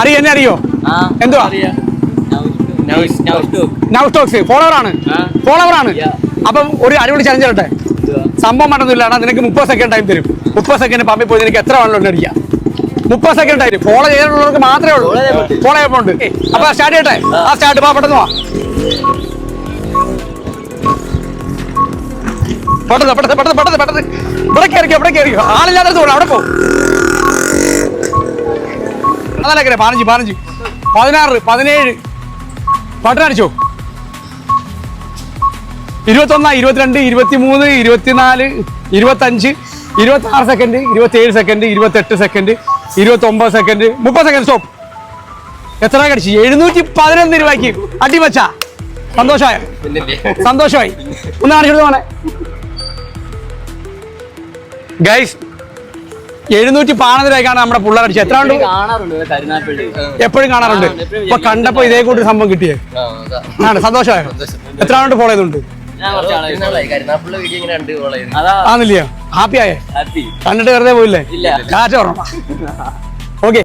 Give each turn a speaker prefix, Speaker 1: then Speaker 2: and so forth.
Speaker 1: അറിയോ എന്നെ അറിയോ എന്തുവാ ഫോളോവർ ആണ് അപ്പം ഒരു അടിപൊളി ചലഞ്ച് ഇട്ടെ സംഭവം മറ്റൊന്നുമില്ലാണ് നിനക്ക് 30 സെക്കൻഡ് ടൈം തരും 30 സെക്കൻഡ് പമ്പിൽ പോയി നിനക്ക് എത്ര വേണമെങ്കിലും അടിക്കാം 30 സെക്കൻഡ് ടൈം ഫോളോ ചെയ്തിട്ടുള്ളവർക്ക് മാത്രമേ ഉള്ളൂ ഫോളോ ചെയ്യപ്പോണ്ട് അപ്പൊ സ്റ്റാർട്ട് ചെയ്യട്ടെ ആ സ്റ്റാർട്ട് പെട്ടെന്ന് ഇവിടെ കയറിക്കോ ആളില്ലാത്ത അവിടെ പോകും 15 16 17 പട്ടനടിച്ചോ 21 22 23 24 25 26 second 27 second 28 second 29 second 30 second stop എത്ര കടിച്ചു 711 രൂപയ്ക്ക് അടിവച്ച സന്തോഷമായി ഒന്ന് കാണിച്ചു പോണേ ഗൈസ് 711 രൂപയ്ക്കാണ് നമ്മുടെ പിള്ളേരടിച്ചത് എത്ര എപ്പോഴും കാണാറുണ്ട് ഇപ്പൊ കണ്ടപ്പോ ഇതേ കൂട്ടി സംഭവം കിട്ടിയേ ആണ് സന്തോഷമായോ എത്ര ആണ്ട് ഫോളോ ചെയ്തുണ്ട് ആന്നില്ലയോ ഹാപ്പി ആയേ കണ്ടിട്ട് വെറുതെ പോയില്ലേ കാറ്റ് ഓർമ്മ